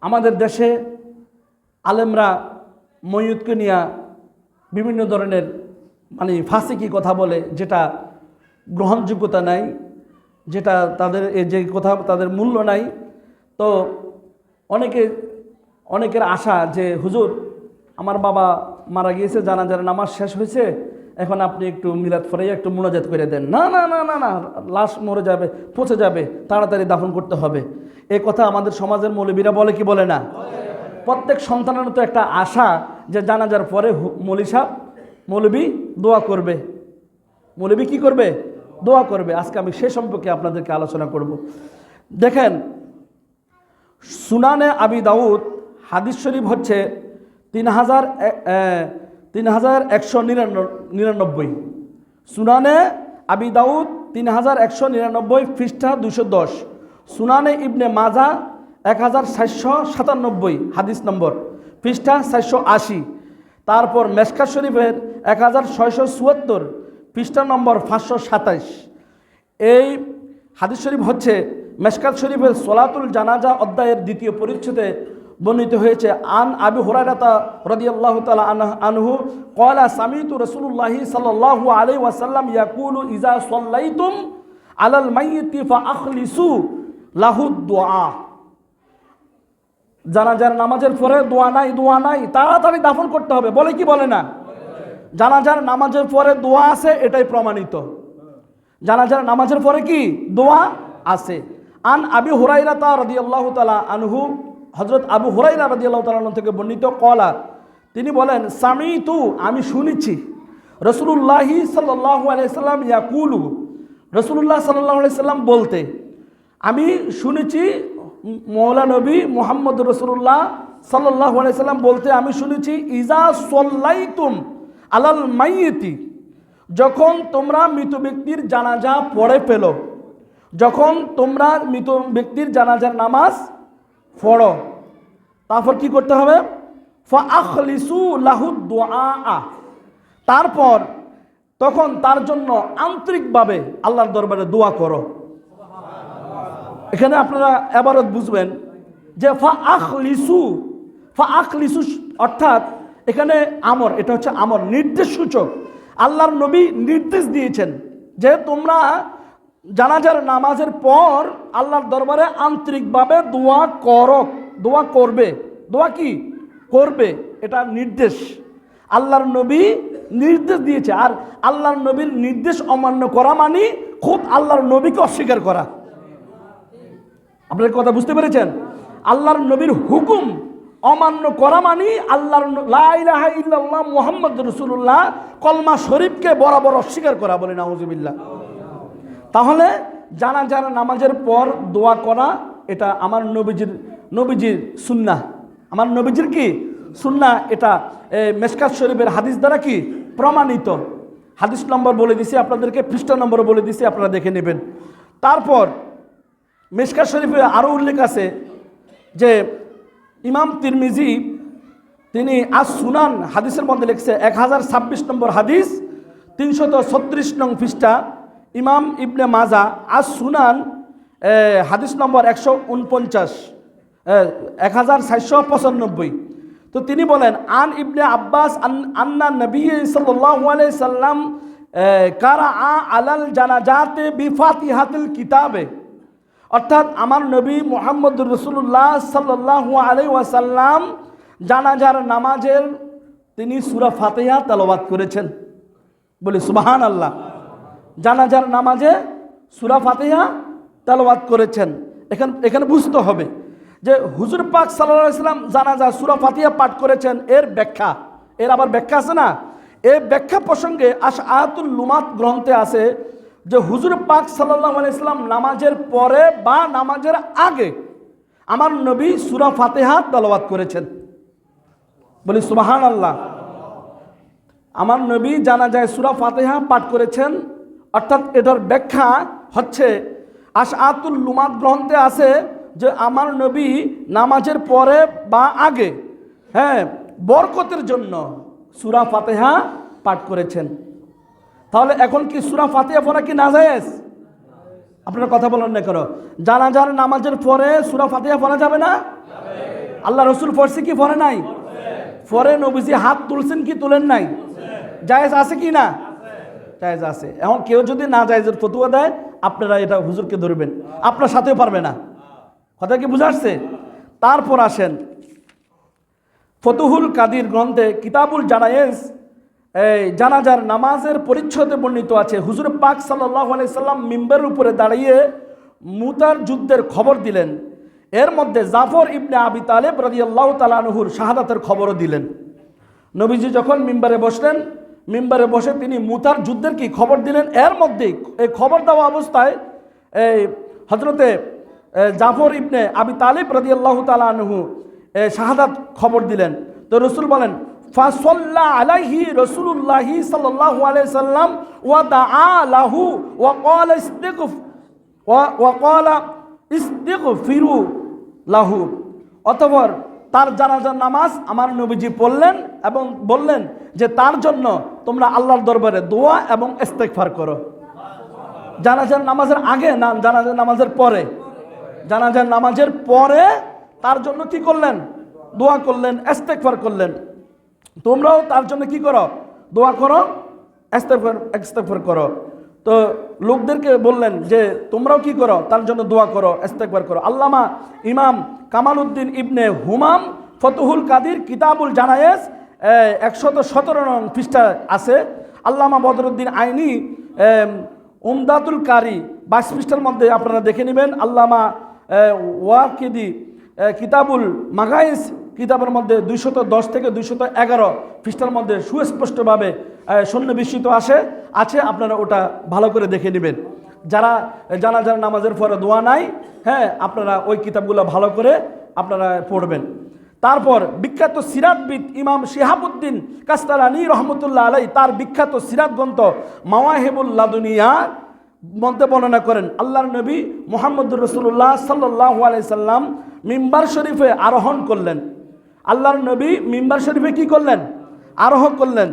আমাদের দেশে আলেমরা ময়্যিতকে নিয়ে বিভিন্ন ধরনের ফাসিকি কথা বলে, যেটা গ্রহণযোগ্যতা নাই, যেটা তাদের যে কথা তাদের মূল্য নাই। তো অনেকের আশা যে হুজুর আমার বাবা মারা গিয়েছে, জানাজার নামাজ শেষ হয়েছে, এখন আপনি একটু মিলাদ ফরাইয়া একটু মুনাজাত করে দেন। না না না না না, লাশ মরে যাবে, পচে যাবে, তাড়াতাড়ি দাফন করতে হবে। এই কথা আমাদের সমাজের মৌলবীরা বলে কি বলে না? প্রত্যেক সন্তানের তো একটা আশা যে জানাজার পরে মৌলবী দোয়া করবে। মৌলবী কি করবে? দোয়া করবে। আজকে আমি সে সম্পর্কে আপনাদেরকে আলোচনা করব। দেখেন, সুনানে আবি দাউদ হাদিস শরীফ হচ্ছে 3199। সুনানে আবি দাউদ 3199 পৃষ্ঠা 210। সুনানে ইবনে মাজা 1497 হাদিস নম্বর, পৃষ্ঠা 480। তারপর মেশকাত শরীফের 1674 পৃষ্ঠা নম্বর 527। এই হাদিস শরীফ হচ্ছে মেশকাত শরীফের সলাতুল জানাজা অধ্যায়ের 2য় পরিচ্ছেদে বর্ণিত হয়েছে। আন আবি হুরায়রা রাদিয়াল্লাহু তাআলা আনহু ক্বালা সামিতু রাসূলুল্লাহি সাল্লাল্লাহু আলাইহি ওয়াসাল্লাম ইয়াকুলু ইযা সাল্লাইতুম আলাল মাইয়িতি ফাআখলিসু লাহু দুআ। জানাজার নামাজের পরে দোয়া নাই, তাড়াতাড়ি দাফন করতে হবে, বলে কি বলে না? জানাজার নামাজের পরে দোয়া আছে, এটাই প্রমাণিত। জানাজার নামাজের পরে কি দোয়া আছে। আন আবি হুরায়রা রাদিয়াল্লাহু তাআলা আনহু, হযরত আবু হুরায়রা রাদিয়াল্লাহু তাআলা আনহু থেকে বর্ণিত, ক্বালা, তিনি বলেন, সামিতু, আমি শুনেছি, রাসূলুল্লাহি সাল্লাল্লাহু আলাইহি সাল্লাম ইয়াকুলু, রাসূলুল্লাহ সাল্লাল্লাহু আলাইহি সাল্লাম বলতে, আমি শুনেছি মৌলা নবী মুহাম্মদ রাসূলুল্লাহ সাল্লাল্লাহু আলাইহি সাল্লাম বলতে আমি শুনেছি, ইজা সাল্লাইতুম আলাল মাইয়িতি, যখন তোমরা মৃত ব্যক্তির জানাজা পড়ে ফেলো, যখন তোমরা মৃত ব্যক্তির জানাজার নামাজ পড়ো, তারপর কি করতে হবে? ফাআখলিসু লাহু দুআ, তারপর তখন তার জন্য আন্তরিকভাবে আল্লাহর দরবারে দোয়া করো। এখানে আপনারা এবারত বুঝবেন যে ফাআখলিসু অর্থাৎ এখানে আমর, এটা হচ্ছে আমর, নির্দেশ সূচক। আল্লাহর নবী নির্দেশ দিয়েছেন যে তোমরা জানাজার নামাজের পর আল্লাহর দরবারে আন্তরিকভাবে দোয়া করো, দোয়া করবে। দোয়া কি করবে? এটা নির্দেশ, আল্লাহর নবী নির্দেশ দিয়েছে। আর আল্লাহর নবীর নির্দেশ অমান্য করা মানে খুব আল্লাহর নবীকে অস্বীকার করা। আপনার কথা বুঝতে পেরেছেন? আল্লাহর নবীর হুকুম অমান্য করা মানে আল্লাহর লা ইলাহা ইল্লাল্লাহ মুহাম্মাদুর রাসূলুল্লাহ কলমা শরীফকে বরাবর অস্বীকার করা, বলে নাউযুবিল্লাহ। তাহলে জানাজার নামাজের পর দোয়া করা, এটা আমার নবীজির সুন্নাহ, আমার নবীজির কি সুন্নাহ। এটা মেশকাত শরীফের হাদিস দ্বারা কি প্রমাণিত। হাদিস নম্বর বলে দিছি আপনাদেরকে, পৃষ্ঠা নম্বর বলে দিছি, আপনারা দেখে নেবেন। তারপর মেশকাত শরীফে আরও উল্লেখ আছে যে ইমাম তিরমিজি তিনি আস সুনান হাদিসের মধ্যে লিখছে 1026 নম্বর হাদিস, 336 নং পৃষ্ঠা। ইমাম ইবনে মাজা আস সুনান হাদিস নম্বর 149, 1495। তো তিনি বলেন, আন ইবনে আব্বাস আন্না নবী সাল্লাল্লাহু আলাইহি সাল্লাম কারা আলাল জানাজাতে বিফাতিহাতিল কিতাবে, অর্থাৎ আমার নবী মুহাম্মদুর রাসূলুল্লাহ সাল্লাল্লাহু আলাইহি ওয়াসাল্লাম জানাজার নামাজের তিনি সূরা ফাতিহা তেলাওয়াত করেছেন, বলি সুবহানাল্লাহ। জানাজার নামাজে সূরা ফাতিহা তেলাওয়াত করেছেন। এখানে বুঝতে হবে যে হুজুর পাক সাল্লাল্লাহু আলাইহি ওয়াসাল্লাম জানাজা সূরা ফাতিহা পাঠ করেছেন, এর ব্যাখ্যা, এর আবার ব্যাখ্যা আছে না? এই ব্যাখ্যা প্রসঙ্গে আশআতুল লুমাত গ্রন্থে আছে যে হুজুর পাক সাল্লাল্লাহু আলাইহি ওয়াসাল্লাম নামাজের পরে বা নামাজের আগে আমার নবী সূরা ফাতিহা তেলাওয়াত করেছেন, বলি সুবহানাল্লাহ। আমার নবী জানাজায় সূরা ফাতিহা পাঠ করেছেন, অর্থাৎ এটার ব্যাখ্যা হচ্ছে আশআতুল লুমাত গ্রন্থে আছে যে আমার নবী নামাজের পরে বা আগে বরকতের জন্য সূরা ফাতিহা পাঠ করেছেন। তাহলে এখন কি সূরা ফাতিহা পড়া কি নাজায়েজ? আপনারা কথা বলেন না কেন? জানাজার নামাজের পরে সূরা ফাতিহা পড়া যাবে না? আল্লাহ রসুল পড়ছে কি পড়ে নাই? পরে নবীজি হাত তুলছেন কি তুলেন নাই? জায়েজ আছে কি না? জায়েজ আছে। এখন কেউ যদি না জায়েজের ফতোয়া দেয়, আপনারা এটা হুজুরকে ধরবেন, আপনার সাথেও পারবে না। কথা কি বুঝা আসছে? তারপর আসেন ফতুহুল কাদির গ্রন্থে কিতাবুল জানায়েজ জানাজার নামাজের পরিচ্ছদে বর্ণিত আছে, হুজুর পাক সাল্লাল্লাহু আলাইহি সাল্লাম মিম্বারের উপরে দাঁড়িয়ে মুতার যুদ্ধের খবর দিলেন। এর মধ্যে জাফর ইবনে আবি তালেব রাদিয়াল্লাহু তাআলা আনহুর শাহাদাতের খবরও দিলেন। নবীজি যখন মিম্বারে বসলেন, মিম্বারে বসে তিনি মুতার যুদ্ধের কি খবর দিলেন। এর মধ্যে এই খবর দেওয়া অবস্থায় এই হযরতে জাফর ইবনে আবি তালেব রাদিয়াল্লাহু তাআলা আনহু শাহাদাত খবর দিলেন। তো রসুল বলেন ফাসাল্লা আলাইহি রাসূলুল্লাহি সাল্লাল্লাহু আলাইহি সাল্লাম ওয়া দাআ লাহু ওয়া ক্বালা ইস্তিগফিরু লাহু। অতঃপর তার জানাজার নামাজ আমার নবীজি পড়লেন এবং বললেন যে তার জন্য তোমরা আল্লাহর দরবারে দোয়া এবং ইস্তেগফার করো। জানাজার নামাজের আগে না, জানাজার নামাজের পরে? জানাজার নামাজের পরে তার জন্য কি করলেন? দোয়া করলেন, ইস্তেগফার করলেন। তোমরাও তার জন্য কি করো? দোয়া করো, ইস্তেগফার করো। তো লোকদেরকে বললেন যে তোমরাও কি করো? তার জন্য দোয়া করো, ইস্তেগফার করো। আল্লামা ইমাম কামালউদ্দিন ইবনে হুমাম ফতুহুল কাদির কিতাবুল জানায়েজ 117 নং পৃষ্ঠা আছে। আল্লামা বদরুদ্দিন আইনি উমদাতুল কারি 22 পৃষ্ঠার মধ্যে আপনারা দেখে নেবেন। আল্লামা ওয়াকিদি কিতাবুল মাগাইস কিতাবের মধ্যে 210 থেকে 211 পৃষ্ঠার মধ্যে সুস্পষ্টভাবে সন্নিবেশিত আছে। আপনারা ওটা ভালো করে দেখে নেবেন। যারা জানাজার নামাজের পরে দোয়া নাই, হ্যাঁ, আপনারা ওই কিতাবগুলো ভালো করে আপনারা পড়বেন। তারপর বিখ্যাত সিরাতবিদ ইমাম শিহাবুদ্দিন কাস্তালানি রহমতুল্লাহ আলাই তার বিখ্যাত সিরাত গ্রন্থ মাওয়াহিবুল লাদুনিয়া মধ্যে বর্ণনা করেন, আল্লাহর নবী মুহাম্মদুর রাসূলুল্লাহ সাল্লাল্লাহু আলাইহি সাল্লাম মিম্বার শরীফে আরোহণ করলেন। আল্লাহর নবী মিম্বার শরীফে কি করলেন? আরোহণ করলেন।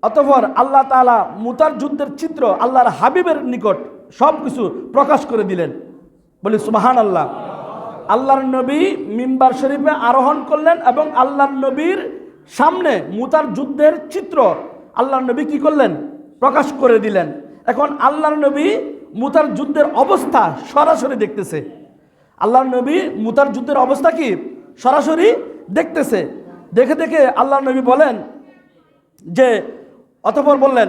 অতঃপর আল্লাহ তাআলা মুতার যুদ্ধের চিত্র আল্লাহর হাবিবের নিকট সব কিছু প্রকাশ করে দিলেন। বলি সুবহানাল্লাহ। আল্লাহর নবী মিম্বার শরীফে আরোহণ করলেন এবং আল্লাহর নবীর সামনে মুতার যুদ্ধের চিত্র আল্লাহর নবী কি করলেন? প্রকাশ করে দিলেন। এখন আল্লাহর নবী মুতার যুদ্ধের অবস্থা সরাসরি দেখতেছে। আল্লাহর নবী মুতার যুদ্ধের অবস্থা কি সরাসরি দেখতেছে। দেখে দেখে আল্লাহর নবী বলেন যে, অতঃপর বললেন,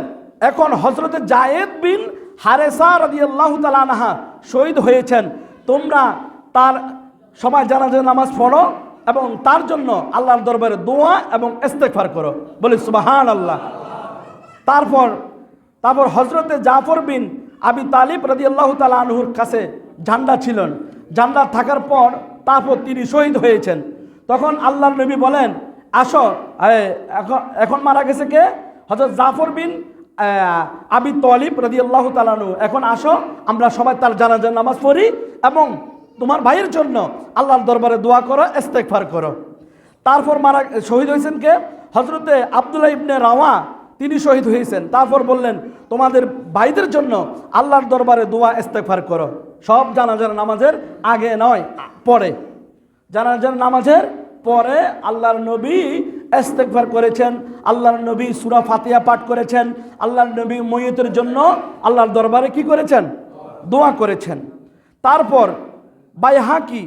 এখন হযরতে যায়েদ বিন হারেসা রাদিয়াল্লাহু তাআলা আনহা শহীদ হয়েছেন, তোমরা তার সবাই জানাজার নামাজ পড়ো এবং তার জন্য আল্লাহর দরবারে দোয়া এবং ইস্তেগফার করো। বলি সুবহানাল্লাহ। তারপর হযরতে জাফর বিন আবি তালিব রাদিয়াল্লাহু তাআলা আনহুর কাছে ঝান্ডা ছিলেন। ঝান্ডা থাকার পর তারপর তিনি শহীদ হয়েছেন। তখন আল্লাহর নবী বলেন, আসো, এখন মারা গেছে কে? হযরত জাফর বিন আবি তালিব রাদিয়াল্লাহু তাআলা আনহু। এখন আসো, আমরা সবাই তার জানাজার নামাজ পড়ি এবং তোমার ভাইয়ের জন্য আল্লাহর দরবারে দোয়া করো, ইস্তেগফার করো। তারপর শহীদ হয়েছেন কে? হযরতে আব্দুল্লাহ ইবনে রাওয়া, তিনি শহীদ হয়েছেন। তারপর বললেন, তোমাদের ভাইদের জন্য আল্লাহর দরবারে দোয়া ইস্তেগফার করো। সব জানাজার নামাজের আগে নয়, পরে। জানাজার নামাজের পরে আল্লাহর নবী ইস্তেগফার করেছেন, আল্লাহর নবী সূরা ফাতিহা পাঠ করেছেন, আল্লাহর নবী ময়িতের জন্য আল্লাহর দরবারে কি করেছেন? দোয়া করেছেন। তারপর বাইহাকি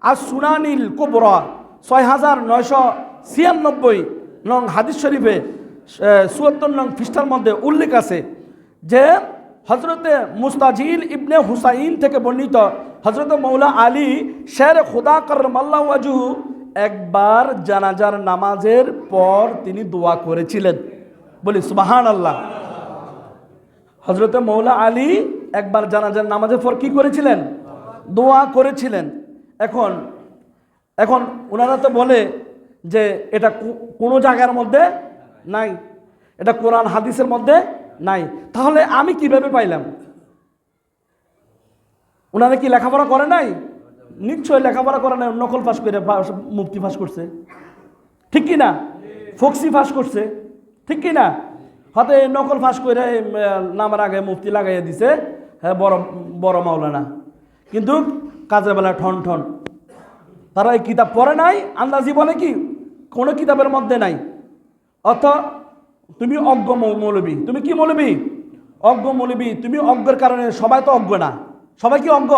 আর সুনানিল কুবরা 6996 নং হাদিস শরীফে 74 নং পৃষ্ঠার মধ্যে উল্লেখ আছে যে হযরতে মুস্তাজিল ইবনে হুসাইন থেকে বর্ণিত হযরত মৌলা আলী শের খুদা কররামাল্লাহু ওয়াজহু একবার জানাজার নামাজের পর তিনি দোয়া করেছিলেন। বলি সুবহানাল্লাহ। হযরতে মৌলা আলী একবার জানাজার নামাজের পর কি করেছিলেন? দোয়া করেছিলেন। এখন ওনারা তো বলে যে এটা কোনো জায়গার মধ্যে নাই, এটা কোরআন হাদিসের মধ্যে নাই। তাহলে আমি কিভাবে পাইলাম? ওনারা কি লেখাপড়া করে নাই? নিশ্চয় লেখাপড়া করে নাই। নকল পাস করে মুফতি পাস করছে, ঠিক কি না? ফক্সি পাস করছে, ঠিক কি না? হয়তো এই নকল পাস করে নামের আগে মুফতি লাগাইয়া দিছে, হ্যাঁ, বড় বড় মাওলানা, কিন্তু কাজের বেলা ঠন ঠন। তারা এই কিতাব পড়ে নাই, আন্দাজি বলে কি কোনো কিতাবের মধ্যে নাই। অর্থ তুমি অজ্ঞ মৌলবী। তুমি কি মৌলবী? অজ্ঞ মৌলবী। তুমি অজ্ঞের কারণে, সবাই তো অজ্ঞ না, সবাই কি অজ্ঞ?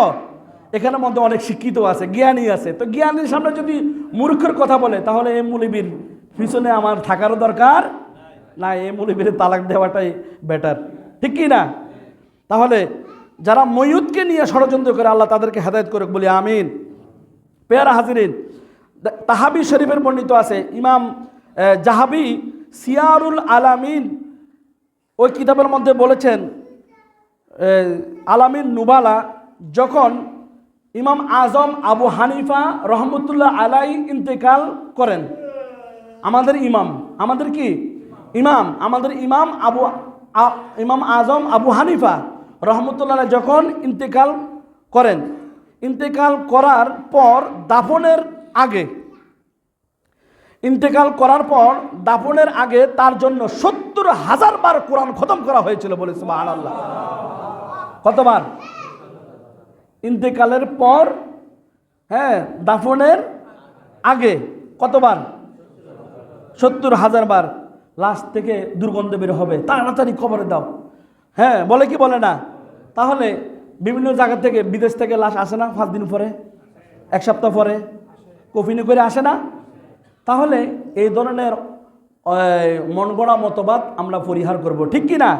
এখানের মধ্যে অনেক শিক্ষিত আছে, জ্ঞানী আছে। তো জ্ঞানীর সামনে যদি মূর্খের কথা বলে, তাহলে এই মৌলবীর পিছনে আমার থাকারও দরকার না, এই মৌলবীর তালাক দেওয়াটাই বেটার, ঠিক কি না? তাহলে যারা ময়ূতকে নিয়ে ষড়যন্ত্র করে, আল্লাহ তাদেরকে হেদায়েত করে, বলি আমিন। পেয়ারা হাজিরিন, তাহাবি শরীফের বর্ণিত আছে, ইমাম জাহাবি সিয়ারুল আলামিন ওই কিতাবের মধ্যে বলেছেন, আলামিন নুবালা, যখন ইমাম আজম আবু হানিফা রহমতুল্লাহ আলাই ইন্তেকাল করেন, আমাদের ইমাম, আমাদের কি ইমাম, আমাদের ইমাম ইমাম আজম আবু হানিফা রহমতুল্লাহ যখন ইন্তেকাল করেন, ইন্তেকাল করার পর দাফনের আগে, ইন্তেকাল করার পর দাফনের আগে তার জন্য ৭০,০০০ বার কোরআন খতম করা হয়েছিল, বলে সুবহানাল্লাহ। কতবার? ইন্তেকালের পর, হ্যাঁ, দাফনের আগে কতবার? ৭০,০০০ বার। লাশ থেকে দুর্গন্ধ বের হবে, তাড়াতাড়ি কবরে দাও। হ্যাঁ, বলে কি বলে না? তাহলে বিভিন্ন জায়গা থেকে, বিদেশ থেকে লাশ আসে না ৫ দিন পরে, ১ সপ্তাহ পরে কফিনে করে আসে না? তাহলে এই ধরনের মন গড়া মতবাদ আমরা পরিহার করব, ঠিক কি না?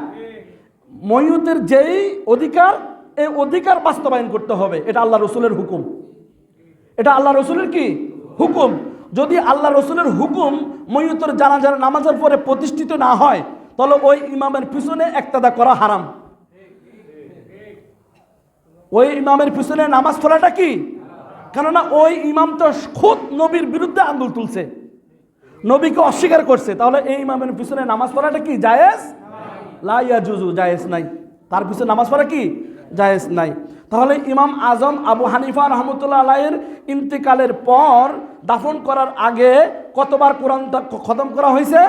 ময়ূতের যেই অধিকার, এই অধিকার বাস্তবায়ন করতে হবে। এটা আল্লাহ রসুলের হুকুম, এটা আল্লাহ রসুলের কি হুকুম। যদি আল্লাহ রসুলের হুকুম ময়ূতের জানাজার নামাজের পরে প্রতিষ্ঠিত না হয়, তাহলে ওই ইমামের পিছনে একতাদা করা হারাম। ওই ইমামের পিছনে নামাজ পড়াটা কি? কেননা ওই ইমাম তো খুদ নবীর বিরুদ্ধে আঙ্গুল তুলছে, নবীকে অস্বীকার করছে। তাহলে এই ইমামের পিছনে নামাজ পড়াটা কি জায়েজ? লা ইয়াজুজু, জায়েজ নাই। তার পিছনে নামাজ পড়া কি জায়েজ নাই। তাহলে ইমাম আজম আবু হানিফা রহমতুল্লাহ আলাইহির ইন্তেকালের পর দাফন করার আগে কতবার কোরআন খতম করা হয়েছে?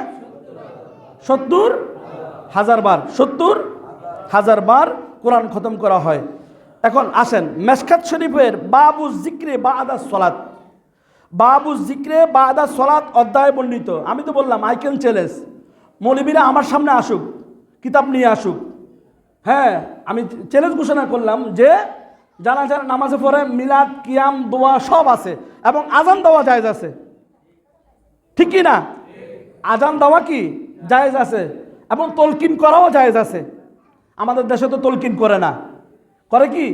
৭০,০০০ বার। ৭০,০০০ বার কোরআন খতম করা হয়। এখন আসেন মেশকাত শরীফের বাবু জিক্রে বাদা সলাত, বাবু জিক্রে বাদা সলাত অধ্যায় বর্ণিত। আমি তো বললাম আই ক্যান চ্যালেঞ্জ, মৌলবীরা আমার সামনে আসুক, কিতাব নিয়ে আসুক। হ্যাঁ, আমি চ্যালেঞ্জ ঘোষণা করলাম যে জানাজার নামাজে পড়ে মিলাদ, কিয়াম, দোয়া সব আছে, এবং আজান দেওয়া জায়েজ আছে, ঠিক কি না? আজান দেওয়া কি জায়েজ আছে, এবং তলকিন করাও জায়েজ আছে। আমাদের দেশে তো তলকিন করে না, করে কি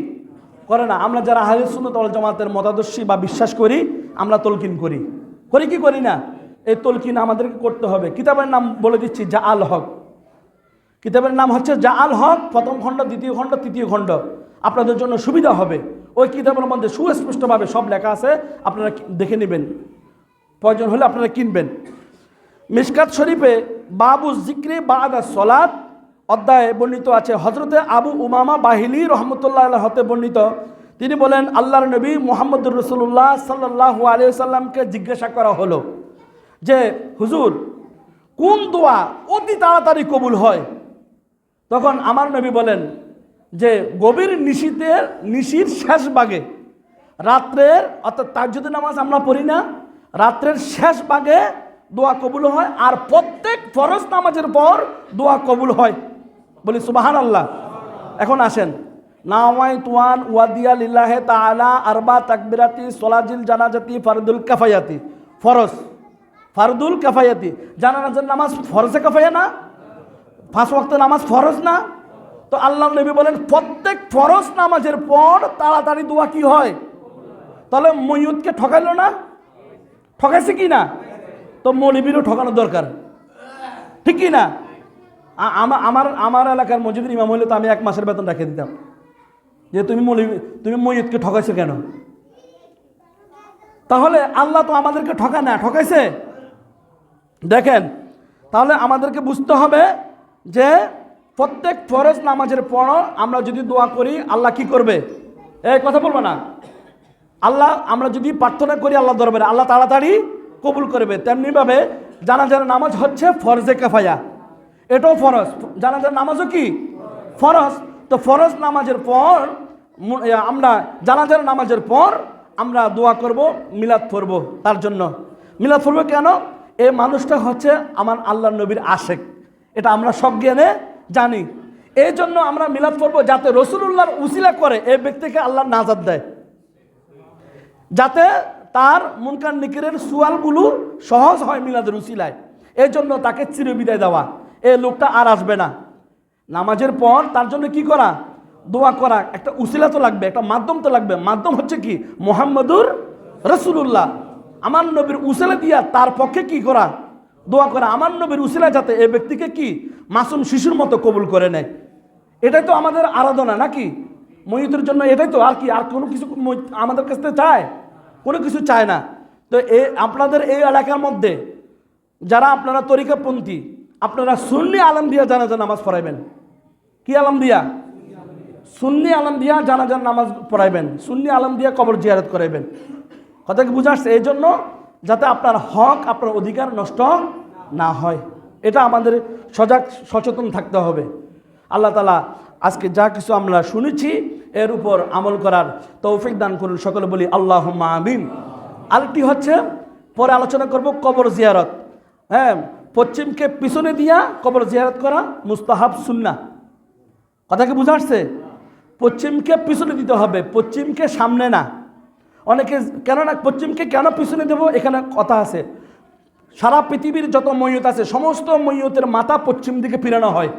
করে না? আমরা যারা আহলে সুন্নাত ওয়াল জামাতের মতাদর্শী বা বিশ্বাস করি, আমরা তলকিন করি, করি কি করি না? এই তলকিন আমাদেরকে করতে হবে। কিতাবের নাম বলে দিচ্ছি, জা আল হক। কিতাবের নাম হচ্ছে জা আল হক, প্রথম খণ্ড, দ্বিতীয় খণ্ড, তৃতীয় খণ্ড। আপনাদের জন্য সুবিধা হবে। ওই কিতাবের মধ্যে সুস্পষ্টভাবে সব লেখা আছে, আপনারা দেখে নেবেন, প্রয়োজন হলে আপনারা কিনবেন। মিশকাত শরীফে বাবু জিক্রে বাদা সলাত অধ্যায়ে বর্ণিত আছে, হজরতে আবু উমামা বাহিলি রহমতুল্লাহ হতে বর্ণিত। তিনি বলেন, আল্লাহর নবী মুহাম্মদুর রাসূলুল্লাহ সাল্লাল্লাহু আলাইহি সাল্লামকে জিজ্ঞাসা করা হলো যে, হুজুর, কোন দোয়া অতি তাড়াতাড়ি কবুল হয়? তখন আমার নবী বলেন যে, গভীর নিশির শেষ ভাগে, রাত্রের, অর্থাৎ তাহাজ্জুদের নামাজ আমরা পড়ি না, রাত্রের শেষ ভাগে দোয়া কবুল হয়, আর প্রত্যেক ফরজ নামাজের পর দোয়া কবুল হয়। বলি সুবহানাল্লাহ। এখন আসেন, নাওয়াইতু আন ওয়াদিয়া লিল্লাহি তাআলা আরবা তাকবিরাতি সলাতিল জানাজাতি ফারদুল কিফায়াতি। ফরজ, ফারদুল কিফায়াতি, জানাজার নামাজ ফরজে কিফায়া না? 5 ওয়াক্ত নামাজ ফরজ না? তো আল্লাহর নবী বলেন, প্রত্যেক ফরজ নামাজের পর তাড়াতাড়ি দোয়া কি হয়? তাহলে ময়ূতকে ঠকাইলো না? ঠকাইছে কি না? তো মৌলবীরও ঠকানো দরকার, ঠিক কি না? আমার এলাকার মসজিদের ইমাম হইলে তো আমি 1 মাসের বেতন রেখে দিতাম, যে তুমি ময়ূতকে ঠকাইছো কেন? তাহলে আল্লাহ তো আমাদেরকে ঠকায় না, ঠকাইছে? দেখেন, তাহলে আমাদেরকে বুঝতে হবে যে প্রত্যেক ফরজ নামাজের পর আমরা যদি দোয়া করি, আল্লাহ কি করবে? এই কথা বলবো না, আল্লাহ, আমরা যদি প্রার্থনা করি আল্লাহ দরবারে, আল্লাহ তাড়াতাড়ি কবুল করবে। তেমনিভাবে জানাজার নামাজ হচ্ছে ফরজে কিফায়া, এটাও ফরজ। জানাজার নামাজও কি ফরজ। তো ফরজ নামাজের পর আমরা জানাজার নামাজের পর আমরা দোয়া করব, মিলাদ পড়ব তার জন্য। মিলাদ পড়ব কেন? এই মানুষটা হচ্ছে আমার আল্লাহর নবীর আশেক, এটা আমরা সজ্ঞানে জানি। এই জন্য আমরা মিলাদ পড়ব যাতে রসুলুল্লাহর উসিলা করে এই ব্যক্তিকে আল্লাহ নাজাত দেয়, যাতে তার মুনকার নিকিরের সুয়ালগুলো সহজ হয় মিলাদের উসিলায়। এই জন্য তাকে চিরবিদায় দেওয়া, এই লোকটা আর আসবে না। নামাজের পর তার জন্য কি করা? দোয়া করা। একটা উসিলা তো লাগবে, একটা মাধ্যম তো লাগবে। মাধ্যম হচ্ছে কি? মুহাম্মাদুর রাসূলুল্লাহ, আমার নবীর উসিলা দিয়া তার পক্ষে কি করা? দোয়া করা। আমার নবীর উসিলা যাতে এই ব্যক্তিকে কি মাসুম শিশুর মতো কবুল করে নেয়। এটাই তো আমাদের আরাধনা নাকি? মইয়তের জন্য এটাই তো, আর কি? আর কোনো কিছু আমাদের কাছ থেকে চায়? কোনো কিছু চায় না। তো আপনাদের এই এলাকার মধ্যে যারা আপনারা তরিকাপন্থী, আপনারা সুন্নি আলম দিয়া জানাজার নামাজ পড়াইবেন। কি আলম দিয়া? সুন্নি আলম দিয়া জানাজার নামাজ পড়াইবেন, সুন্নি আলম দিয়া কবর জিয়ারত করাইবেন। কথা কি বুঝে আসছে? এই জন্য যাতে আপনার হক, আপনার অধিকার নষ্ট না হয়, এটা আমাদের সজাগ সচেতন থাকতে হবে। আল্লাহ তাআলা আজকে যা কিছু আমরা শুনেছি এর উপর আমল করার তৌফিক দান করুন, সকলে বলি আল্লাহুম্মা আমিন। আরেকটি হচ্ছে পরে আলোচনা করব কবর জিয়ারত। হ্যাঁ, পশ্চিমকে পিছনে দিয়া কবর জিয়ারত করা মুস্তাহাব সুন্নাহ। কথা কি বুঝে আসছে? পশ্চিমকে পিছনে দিতে হবে, পশ্চিমকে সামনে না। অনেকে কেন না পশ্চিমকে কেন পিছনে দেব, এখানে কথা আছে। সারা পৃথিবীর যত মইয়ত আছে সমস্ত মইয়তের মাথা পশ্চিম দিকে ফিরানো হয়,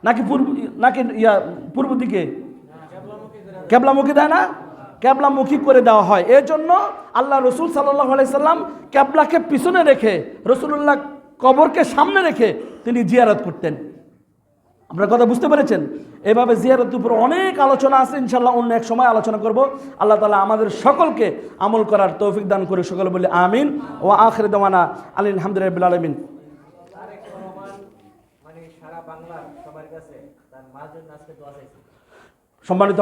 নাকি পূর্ব দিকে? কেবলামুখী দেয় না? কেবলামুখী করে দেওয়া হয়। এই জন্য আল্লাহ রসুল সাল্লাল্লাহু আলাইহি সাল্লাম কেবলাকে পিছনে রেখে, রসুলুল্লাহ কবরকে সামনে রেখে তিনি জিয়ারত করতেন। আপনার কথা বুঝতে পেরেছেন? এভাবে জিয়ারতের উপর অনেক আলোচনা আছে, ইনশাআল্লাহ অন্য এক সময় আলোচনা করব। আল্লাহ তাআলা আমাদের সকলকে আমল করার তৌফিক দান করে, সকলে বলি আমিন। ওয়া আখিরু দাওয়ানা আলহামদুলিল্লাহি রাব্বিল আলামিন। সম্মানিত